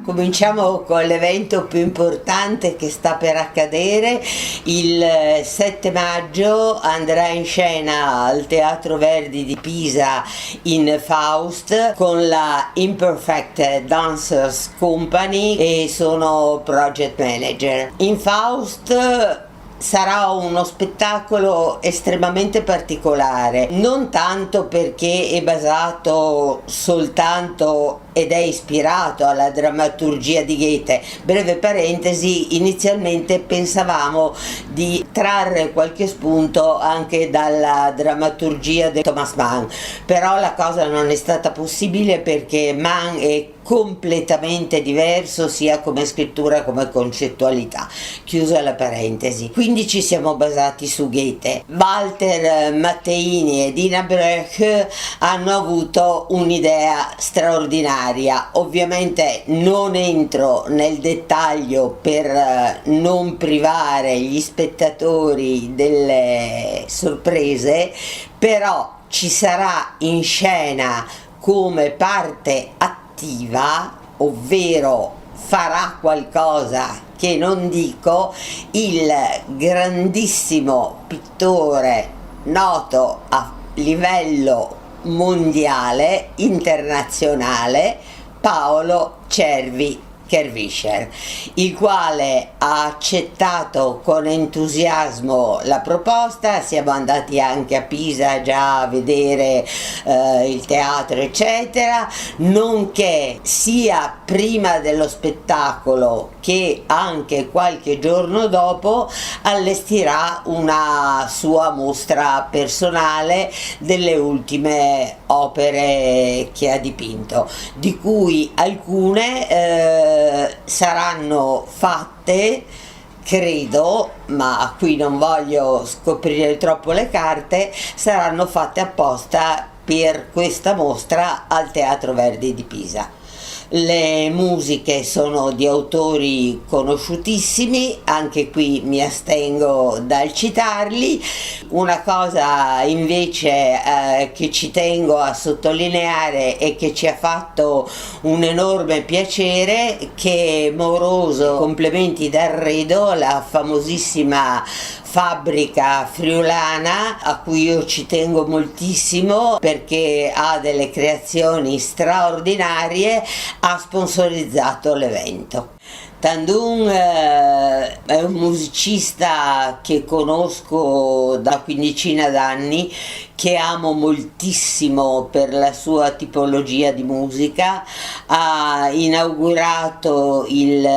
Cominciamo con l'evento più importante che sta per accadere. Il 7 maggio andrà in scena al Teatro Verdi di Pisa in Faust con la Imperfect Dancers Company e sono project manager. In Faust sarà uno spettacolo estremamente particolare, non tanto perché è basato soltanto ed è ispirato alla drammaturgia di Goethe. Breve parentesi, inizialmente pensavamo di trarre qualche spunto anche dalla drammaturgia di Thomas Mann, però la cosa non è stata possibile perché Mann è completamente diverso sia come scrittura come concettualità, chiusa la parentesi. Quindi ci siamo basati su Goethe. Walter Matteini e Dina Brech hanno avuto un'idea straordinaria. Ovviamente non entro nel dettaglio per non privare gli spettatori delle sorprese, però ci sarà in scena come parte attiva, ovvero farà qualcosa che non dico, il grandissimo pittore noto a livello mondiale, internazionale, Paolo Cervi Kervischer, il quale ha accettato con entusiasmo la proposta. Siamo andati anche a Pisa già a vedere il teatro eccetera, nonché sia prima dello spettacolo che anche qualche giorno dopo allestirà una sua mostra personale delle ultime opere che ha dipinto, di cui alcune saranno fatte, credo, ma qui non voglio scoprire troppo le carte, saranno fatte apposta per questa mostra al Teatro Verdi di Pisa. Le musiche sono di autori conosciutissimi, anche qui mi astengo dal citarli. Una cosa invece che ci tengo a sottolineare e che ci ha fatto un enorme piacere, che Moroso Complementi d'Arredo, la famosissima fabbrica friulana a cui io ci tengo moltissimo perché ha delle creazioni straordinarie, ha sponsorizzato l'evento. Tandun è un musicista che conosco da quindicina d'anni, che amo moltissimo per la sua tipologia di musica. Ha inaugurato il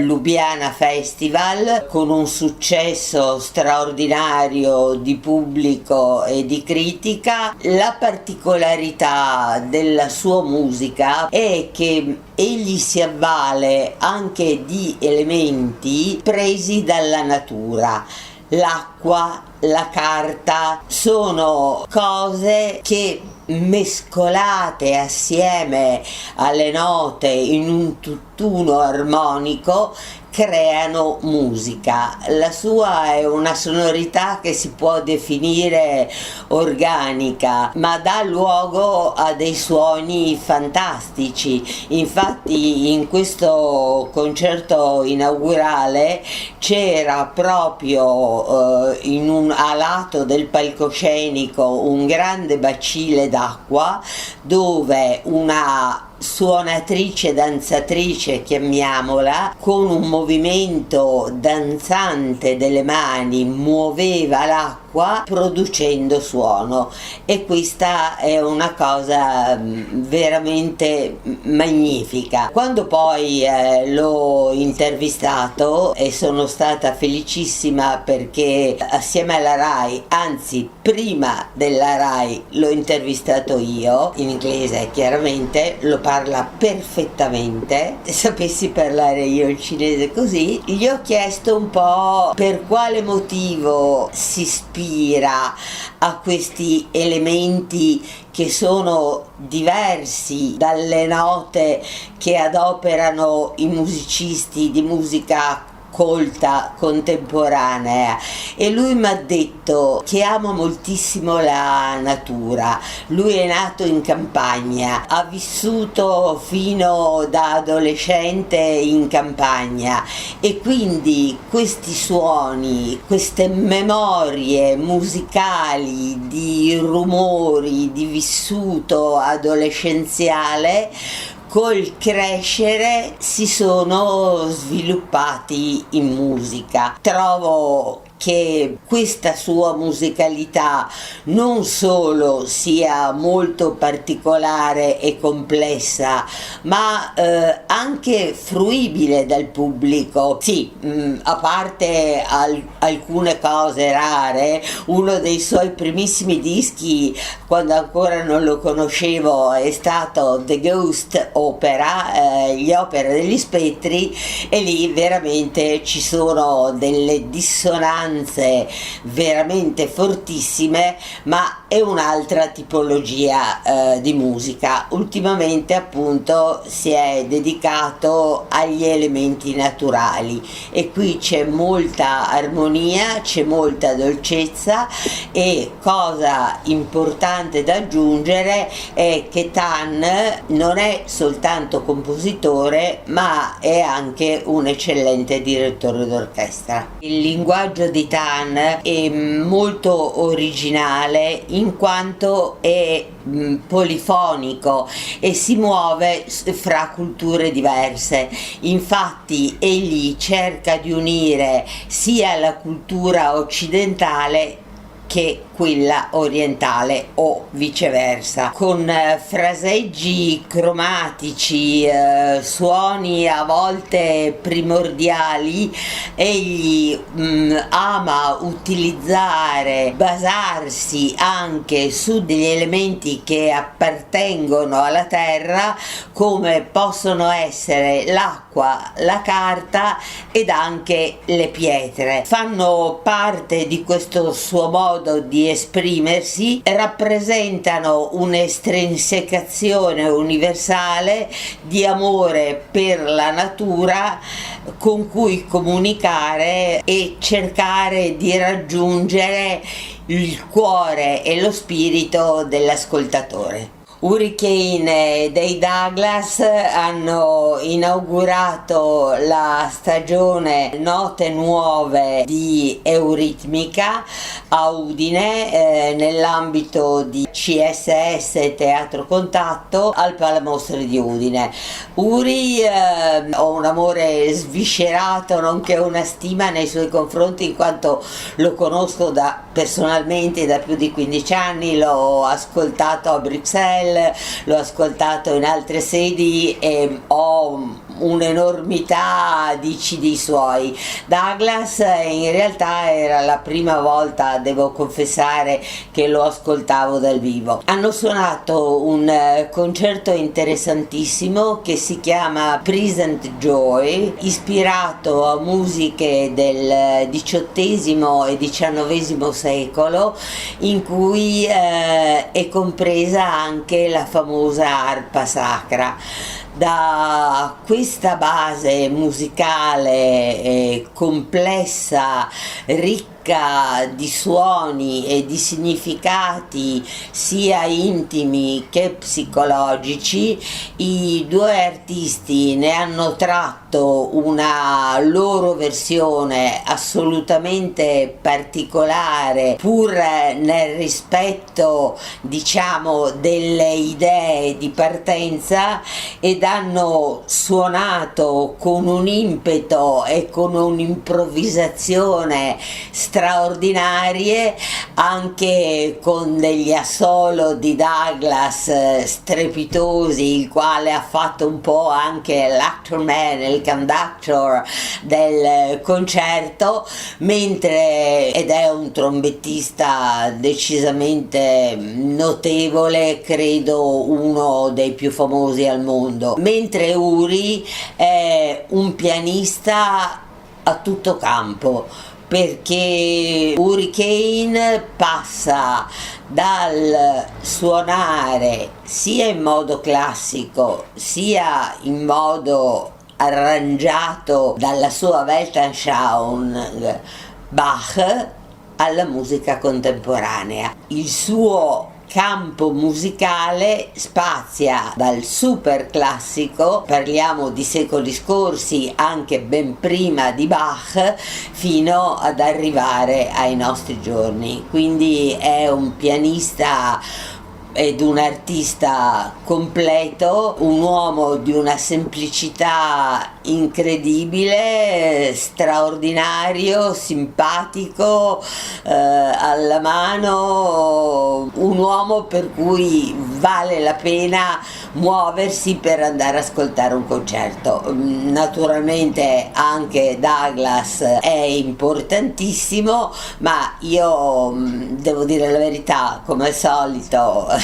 Lubiana Festival con un successo straordinario di pubblico e di critica. La particolarità della sua musica è che egli si avvale anche di elementi presi dalla natura. L'acqua, la carta, sono cose che mescolate assieme alle note in un tutt'uno armonico creano musica. La sua è una sonorità che si può definire organica, ma dà luogo a dei suoni fantastici. Infatti in questo concerto inaugurale c'era proprio a lato del palcoscenico un grande bacile d'acqua dove una suonatrice, danzatrice, chiamiamola, con un movimento danzante delle mani muoveva l'acqua producendo suono, e questa è una cosa veramente magnifica. Quando poi l'ho intervistato, e sono stata felicissima perché assieme alla RAI, anzi prima della RAI, l'ho intervistato io in inglese, chiaramente lo parla perfettamente. Se sapessi parlare io il cinese così, gli ho chiesto un po' per quale motivo si ispira a questi elementi che sono diversi dalle note che adoperano i musicisti di musica colta contemporanea, e lui mi ha detto che ama moltissimo la natura. Lui è nato in campagna, ha vissuto fino da adolescente in campagna, e quindi questi suoni, queste memorie musicali di rumori, di vissuto adolescenziale, col crescere si sono sviluppati in musica. Trovo che questa sua musicalità non solo sia molto particolare e complessa, ma anche fruibile dal pubblico. Sì, a parte alcune cose rare, uno dei suoi primissimi dischi, quando ancora non lo conoscevo, è stato The Ghost Opera, gli opere degli spettri, e lì veramente ci sono delle dissonanze veramente fortissime, ma è un'altra tipologia di musica. Ultimamente appunto si è dedicato agli elementi naturali, e qui c'è molta armonia, c'è molta dolcezza, e cosa importante da aggiungere è che Tan non è soltanto compositore, ma è anche un eccellente direttore d'orchestra. Il linguaggio di Tan è molto originale in quanto è polifonico e si muove fra culture diverse. Infatti egli cerca di unire sia la cultura occidentale che quella orientale, o viceversa, con fraseggi cromatici, suoni a volte primordiali. Egli ama utilizzare, basarsi anche su degli elementi che appartengono alla terra, come possono essere l'acqua, la carta ed anche le pietre. Fanno parte di questo suo modo di esprimersi, rappresentano un'estrinsecazione universale di amore per la natura, con cui comunicare e cercare di raggiungere il cuore e lo spirito dell'ascoltatore. Hurricane dei Douglas hanno inaugurato la stagione Note Nuove di Euritmica a Udine, nell'ambito di CSS Teatro Contatto al Palamostre di Udine. Uri, ho un amore sviscerato nonché una stima nei suoi confronti, in quanto lo conosco personalmente da più di 15 anni, l'ho ascoltato a Bruxelles, l'ho ascoltato in altre sedi e ho un'enormità di CD suoi. Douglas in realtà era la prima volta, devo confessare, che lo ascoltavo dal vivo. Hanno suonato un concerto interessantissimo che si chiama Present Joy, ispirato a musiche del XVIII e XIX secolo, in cui è compresa anche la famosa arpa sacra. Da questa base musicale complessa, ricca di suoni e di significati sia intimi che psicologici, i due artisti ne hanno tratto una loro versione assolutamente particolare, pur nel rispetto, diciamo, delle idee di partenza, ed hanno suonato con un impeto e con un'improvvisazione straordinarie, anche con degli assolo di Douglas strepitosi, il quale ha fatto un po' anche l'actor man, il conductor del concerto, ed è un trombettista decisamente notevole, credo uno dei più famosi al mondo, mentre Uri è un pianista a tutto campo, perché Hurricane passa dal suonare sia in modo classico sia in modo arrangiato dalla sua Weltanschauung Bach alla musica contemporanea. Il suo campo musicale spazia dal super classico, parliamo di secoli scorsi, anche ben prima di Bach, fino ad arrivare ai nostri giorni. Quindi è un pianista ed un artista completo, un uomo di una semplicità incredibile, straordinario, simpatico, alla mano, un uomo per cui vale la pena muoversi per andare ad ascoltare un concerto. Naturalmente anche Douglas è importantissimo, ma io devo dire la verità, come al solito,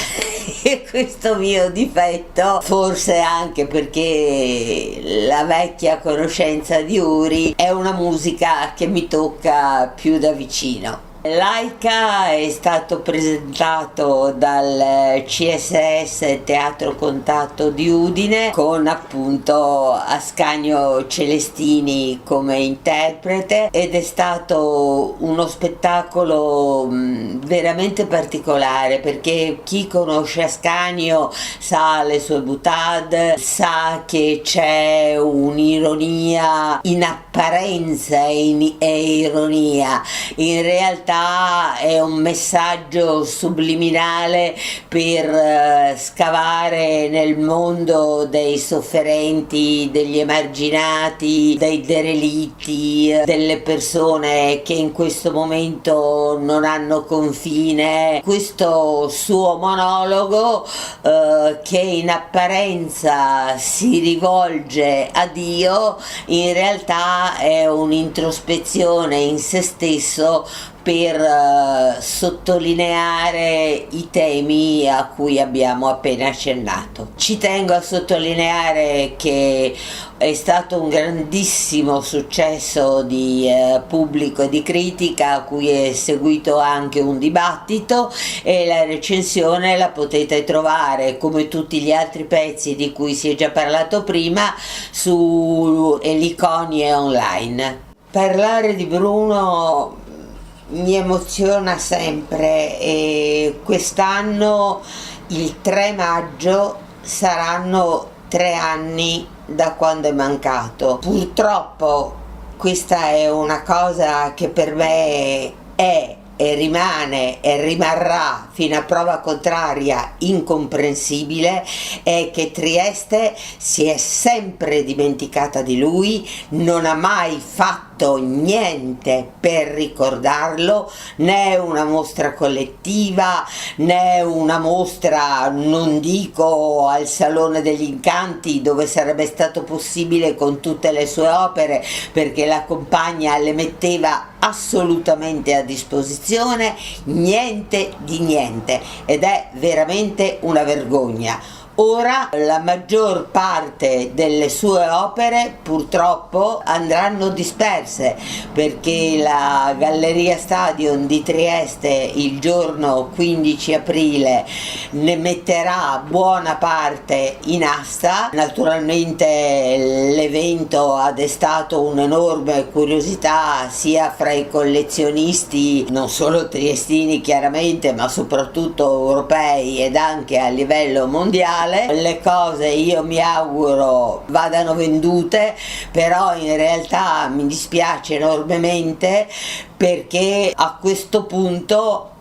questo mio difetto, forse anche perché la vecchia conoscenza di Uri, è una musica che mi tocca più da vicino. Laika è stato presentato dal CSS Teatro Contatto di Udine con appunto Ascanio Celestini come interprete, ed è stato uno spettacolo veramente particolare, perché chi conosce Ascanio sa le sue boutade, sa che c'è un'ironia in apparenza e ironia, in realtà è un messaggio subliminale per scavare nel mondo dei sofferenti, degli emarginati, dei derelitti, delle persone che in questo momento non hanno confine. Questo suo monologo, che in apparenza si rivolge a Dio, in realtà è un'introspezione in se stesso per sottolineare i temi a cui abbiamo appena accennato. Ci tengo a sottolineare che è stato un grandissimo successo di pubblico e di critica, a cui è seguito anche un dibattito, e la recensione la potete trovare, come tutti gli altri pezzi di cui si è già parlato prima, su Eliconie Online. Parlare di Bruno mi emoziona sempre, e quest'anno il 3 maggio saranno 3 anni da quando è mancato. Purtroppo questa è una cosa che per me è e rimane e rimarrà fino a prova contraria incomprensibile, è che Trieste si è sempre dimenticata di lui, non ha mai fatto niente per ricordarlo, né una mostra collettiva, né una mostra, non dico al Salone degli Incanti, dove sarebbe stato possibile con tutte le sue opere, perché la compagna le metteva assolutamente a disposizione, niente di niente, ed è veramente una vergogna. Ora la maggior parte delle sue opere purtroppo andranno disperse, perché la Galleria Stadion di Trieste il giorno 15 aprile ne metterà buona parte in asta. Naturalmente l'evento ha destato un'enorme curiosità sia fra i collezionisti, non solo triestini chiaramente, ma soprattutto europei ed anche a livello mondiale. Le cose, io mi auguro, vadano vendute, però in realtà mi dispiace enormemente, perché a questo punto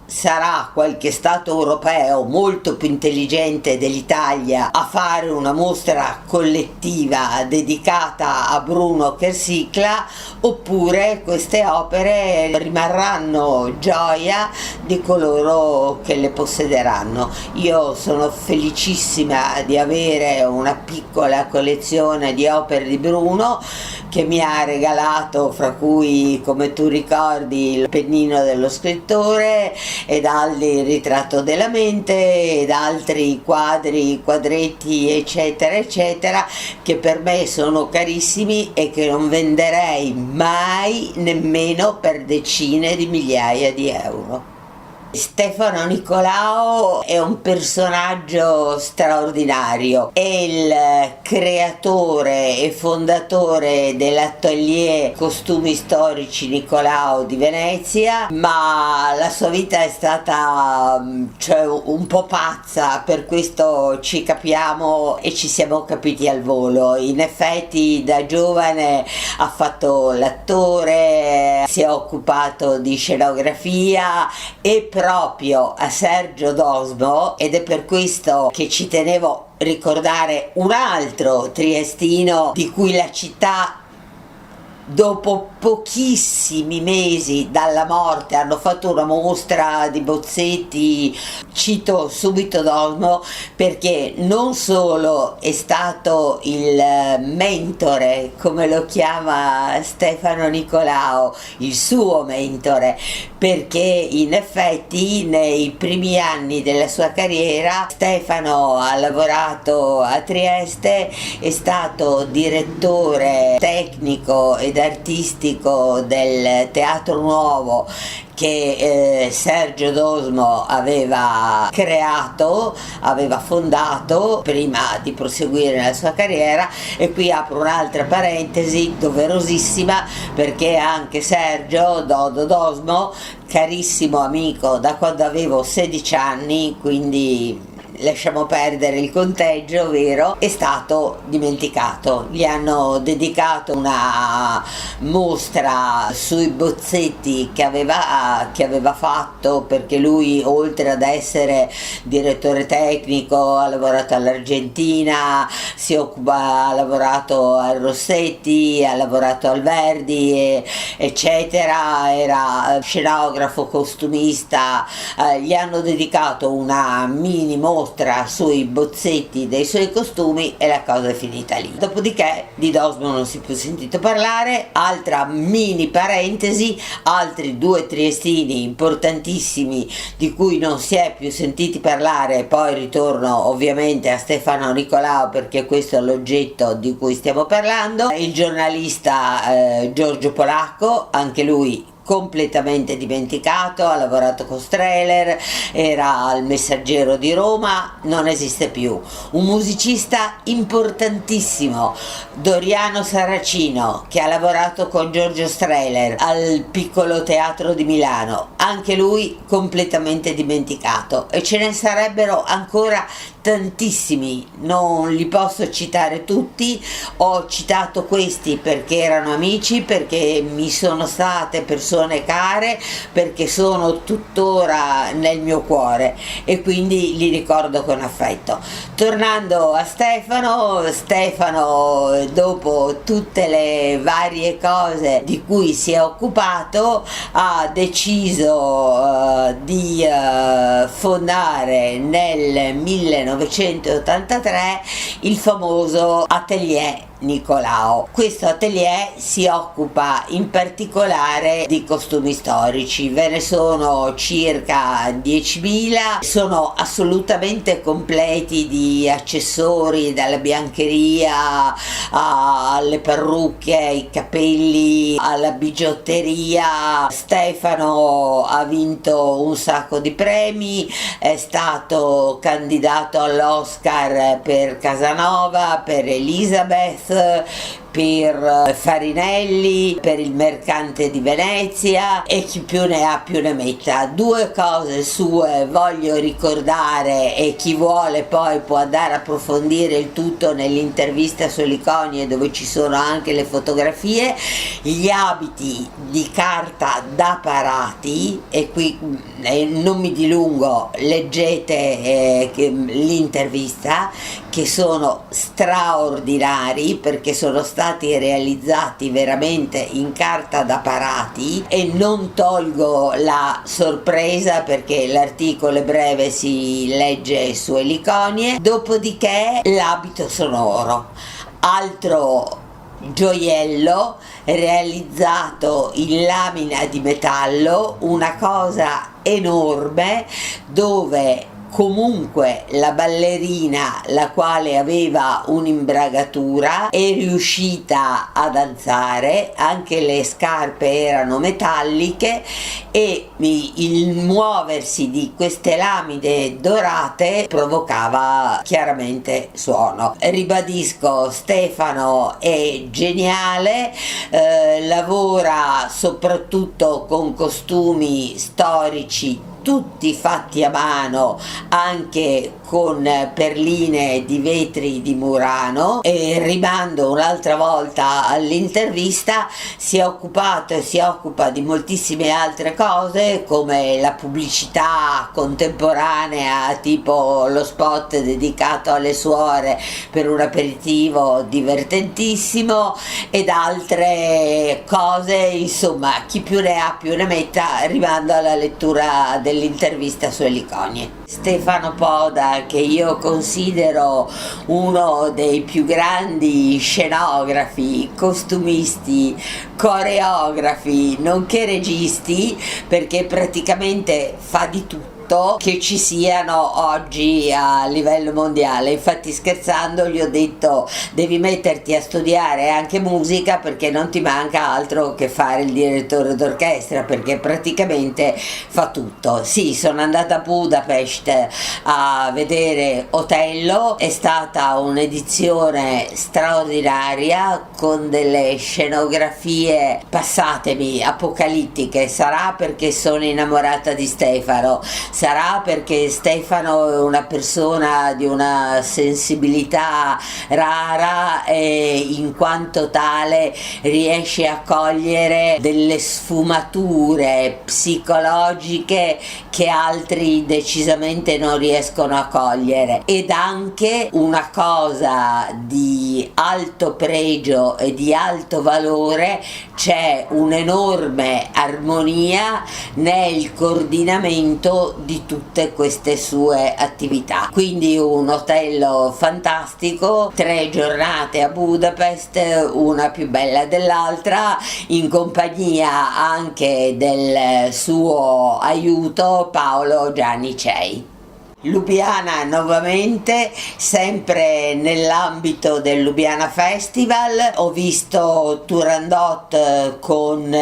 sarà qualche stato europeo molto più intelligente dell'Italia a fare una mostra collettiva dedicata a Bruno Kersicla, oppure queste opere rimarranno gioia di coloro che le possederanno. Io sono felicissima di avere una piccola collezione di opere di Bruno, che mi ha regalato, fra cui, come tu ricordi, il pennino dello scrittore, ed altri il ritratto della mente, ed altri quadri, quadretti, eccetera eccetera, che per me sono carissimi e che non venderei mai nemmeno per decine di migliaia di euro. Stefano Nicolao è un personaggio straordinario, è il creatore e fondatore dell'atelier costumi storici Nicolao di Venezia, ma la sua vita è stata un po' pazza, per questo ci capiamo e ci siamo capiti al volo. In effetti da giovane ha fatto l'attore, si è occupato di scenografia e proprio a Sergio Dosmo, ed è per questo che ci tenevo a ricordare un altro triestino di cui la città, dopo pochissimi mesi dalla morte, hanno fatto una mostra di bozzetti. Cito subito Dosmo perché non solo è stato il mentore, come lo chiama Stefano Nicolao, il suo mentore, perché in effetti nei primi anni della sua carriera Stefano ha lavorato a Trieste, è stato direttore tecnico ed artistico del Teatro Nuovo che Sergio Dosmo aveva creato, aveva fondato prima di proseguire nella sua carriera. E qui apro un'altra parentesi doverosissima, perché anche Sergio Dodo Dosmo, carissimo amico da quando avevo 16 anni, quindi lasciamo perdere il conteggio, vero, è stato dimenticato. Gli hanno dedicato una mostra sui bozzetti che aveva fatto, perché lui, oltre ad essere direttore tecnico, ha lavorato all'Argentina, ha lavorato al Rossetti, ha lavorato al Verdi, eccetera, era scenografo, costumista. Gli hanno dedicato una mini mostra sui bozzetti dei suoi costumi e la cosa è finita lì. Dopodiché di Dosmo non si è più sentito parlare. Altra mini parentesi, altri due triestini importantissimi di cui non si è più sentiti parlare. Poi ritorno ovviamente a Stefano Nicolao, perché questo è l'oggetto di cui stiamo parlando. Il giornalista Giorgio Polacco, anche lui completamente dimenticato, ha lavorato con Strehler, era al Messaggero di Roma, non esiste più. Un musicista importantissimo, Doriano Saracino, che ha lavorato con Giorgio Strehler al Piccolo Teatro di Milano, anche lui completamente dimenticato, e ce ne sarebbero ancora tantissimi, non li posso citare tutti. Ho citato questi perché erano amici, perché mi sono state persone care, perché sono tuttora nel mio cuore e quindi li ricordo con affetto. Tornando a Stefano, dopo tutte le varie cose di cui si è occupato, ha deciso di fondare nel 1983 il famoso Atelier Nicolao. Questo atelier si occupa in particolare di costumi storici, ve ne sono circa 10.000, sono assolutamente completi di accessori, dalla biancheria alle parrucche, ai capelli, alla bigiotteria. Stefano ha vinto un sacco di premi, è stato candidato all'Oscar per Casanova, per Elisabeth, per Farinelli, per Il Mercante di Venezia, e chi più ne ha più ne metta. Due cose sue voglio ricordare, e chi vuole poi può andare a approfondire il tutto nell'intervista su Liconie, dove ci sono anche le fotografie. Gli abiti di carta da parati, e qui non mi dilungo, leggete l'intervista, che sono straordinari perché sono stati realizzati veramente in carta da parati, e non tolgo la sorpresa perché l'articolo è breve, si legge su Eliconie. Dopodiché l'abito sonoro, altro gioiello realizzato in lamina di metallo, una cosa enorme, dove comunque la ballerina, la quale aveva un'imbragatura, è riuscita a danzare, anche le scarpe erano metalliche e il muoversi di queste lamine dorate provocava chiaramente suono. Ribadisco, Stefano è geniale, lavora soprattutto con costumi storici tutti fatti a mano, anche con perline di vetri di Murano, e rimando un'altra volta all'intervista, si è occupato e si occupa di moltissime altre cose come la pubblicità contemporanea, tipo lo spot dedicato alle suore per un aperitivo divertentissimo ed altre cose, insomma chi più ne ha più ne metta. Rimando alla lettura dell'intervista su Eliconie. Stefano Poda, che io considero uno dei più grandi scenografi, costumisti, coreografi, nonché registi, perché praticamente fa di tutto che ci siano oggi a livello mondiale. Infatti, scherzando, gli ho detto: devi metterti a studiare anche musica, perché non ti manca altro che fare il direttore d'orchestra, perché praticamente fa tutto. Sì, sono andata a Budapest a vedere Otello, è stata un'edizione straordinaria con delle scenografie, passatemi, apocalittiche. Sarà perché sono innamorata di Stefano, sarà perché Stefano è una persona di una sensibilità rara e in quanto tale riesce a cogliere delle sfumature psicologiche che altri decisamente non riescono a cogliere. Ed anche una cosa di alto pregio e di alto valore: c'è un'enorme armonia nel coordinamento di tutte queste sue attività. Quindi un Otello fantastico, 3 giornate a Budapest, una più bella dell'altra, in compagnia anche del suo aiuto Paolo Giannicei. Lubiana nuovamente, sempre nell'ambito del Lubiana Festival. Ho visto Turandot con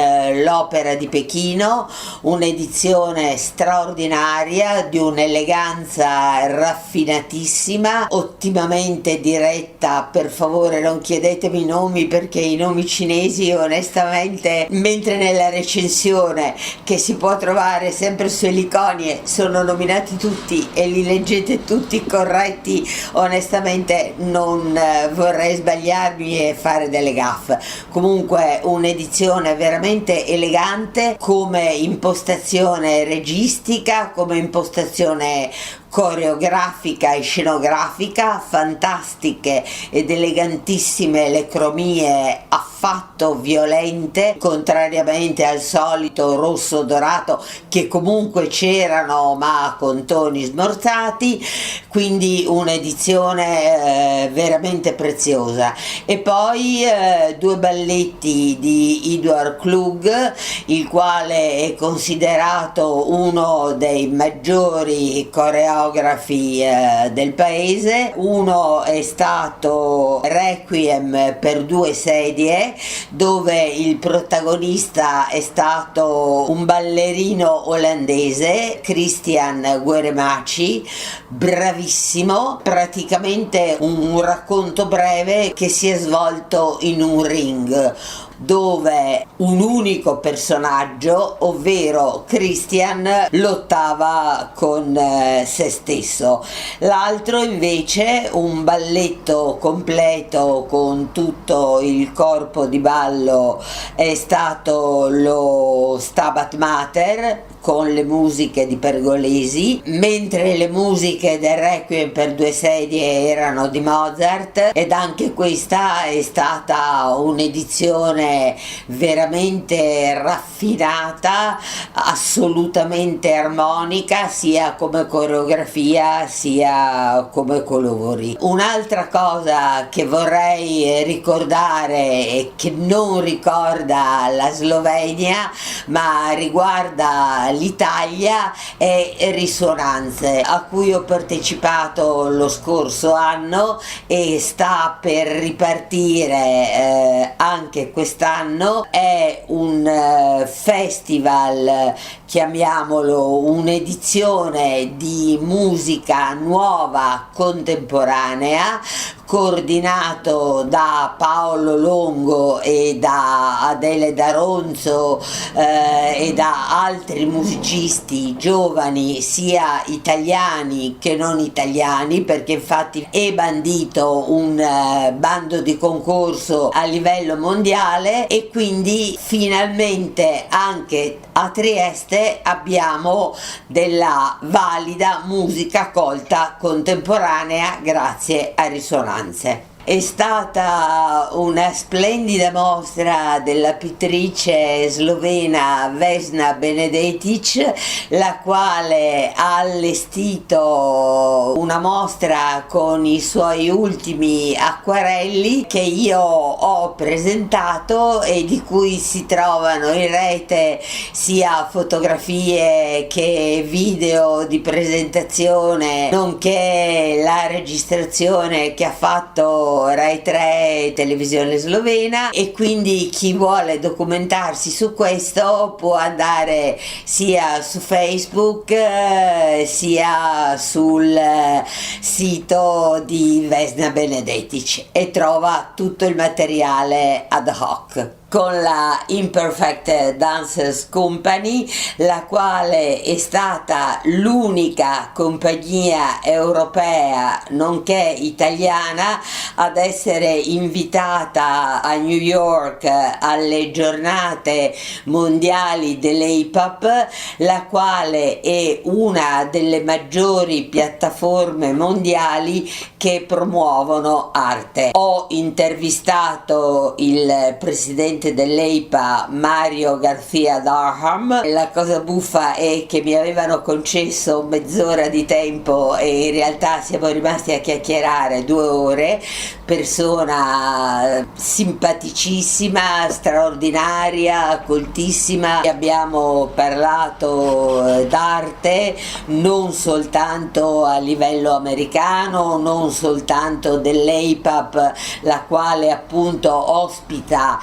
l'Opera di Pechino, un'edizione straordinaria di un'eleganza raffinatissima, ottimamente diretta. Per favore non chiedetemi i nomi, perché i nomi cinesi onestamente, mentre nella recensione che si può trovare sempre su Eliconie sono nominati tutti e li leggete tutti corretti, onestamente non vorrei sbagliarmi e fare delle gaffe. Comunque un'edizione veramente elegante come impostazione registica, come impostazione coreografica e scenografica, fantastiche ed elegantissime le cromie affatto violente, contrariamente al solito rosso dorato che comunque c'erano ma con toni smorzati, quindi un'edizione veramente preziosa. E poi 2 balletti di Edouard Klug, il quale è considerato uno dei maggiori coreografi del paese. Uno è stato Requiem per 2 sedie, dove il protagonista è stato un ballerino olandese, Christian Gueremaci, bravissimo, praticamente un racconto breve che si è svolto in un ring, dove un unico personaggio, ovvero Christian, lottava con se stesso. L'altro invece, un balletto completo con tutto il corpo di ballo, è stato lo Stabat Mater con le musiche di Pergolesi, mentre le musiche del Requiem per 2 sedie erano di Mozart. Ed anche questa è stata un'edizione veramente raffinata, assolutamente armonica, sia come coreografia sia come colori. Un'altra cosa che vorrei ricordare e che non ricorda la Slovenia ma riguarda l'Italia è Risonanze, a cui ho partecipato lo scorso anno e sta per ripartire anche quest'anno. È un festival, chiamiamolo un'edizione di musica nuova contemporanea, coordinato da Paolo Longo e da Adele D'Aronzo e da altri musicisti giovani, sia italiani che non italiani, perché infatti è bandito un bando di concorso a livello mondiale, e quindi finalmente anche a Trieste abbiamo della valida musica colta contemporanea grazie a Risonanze. È stata una splendida mostra della pittrice slovena Vesna Benedetic, la quale ha allestito una mostra con i suoi ultimi acquarelli che io ho presentato e di cui si trovano in rete sia fotografie che video di presentazione, nonché la registrazione che ha fatto Rai 3 televisione slovena. E quindi chi vuole documentarsi su questo può andare sia su Facebook sia sul sito di Vesna Benedetic e trova tutto il materiale ad hoc. Con la Imperfect Dancers Company, la quale è stata l'unica compagnia europea nonché italiana ad essere invitata a New York alle giornate mondiali dell'Hip-Hop, la quale è una delle maggiori piattaforme mondiali che promuovono arte. Ho intervistato il presidente dell'EIPA Mario García Darham. La cosa buffa è che mi avevano concesso mezz'ora di tempo e in realtà siamo rimasti a chiacchierare 2 ore. Persona simpaticissima, straordinaria, coltissima. Abbiamo parlato d'arte non soltanto a livello americano, non soltanto dell'EIPAP, la quale appunto ospita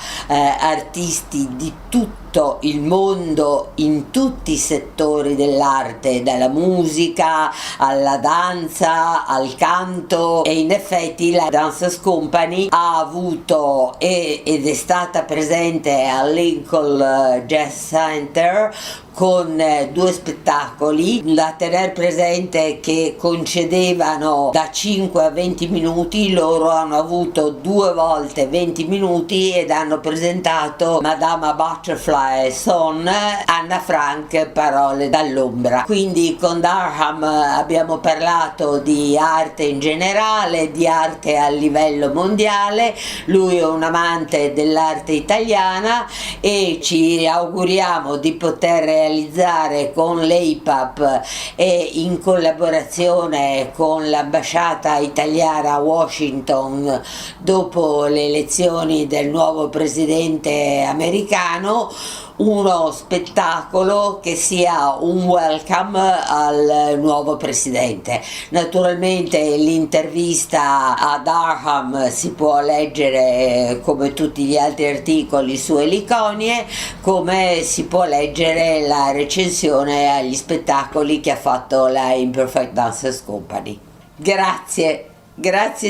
artisti di tutto il mondo in tutti i settori dell'arte, dalla musica alla danza al canto. E in effetti la Dancers Company ha avuto ed è stata presente al Lincoln Jazz Center con 2 spettacoli, da tener presente che concedevano da 5 a 20 minuti. Loro hanno avuto 2 volte 20 minuti ed hanno presentato Madama Butterfly Song, Anna Frank, Parole dall'ombra. Quindi con Darham abbiamo parlato di arte in generale, di arte a livello mondiale. Lui è un amante dell'arte italiana e ci auguriamo di poter realizzare con l'EIPAP e in collaborazione con l'ambasciata italiana a Washington, dopo le elezioni del nuovo presidente americano, uno spettacolo che sia un welcome al nuovo presidente. Naturalmente l'intervista a Darham si può leggere, come tutti gli altri articoli, su Eliconie, come si può leggere la recensione agli spettacoli che ha fatto la Imperfect Dancers Company. Grazie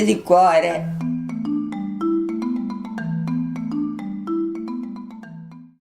di cuore.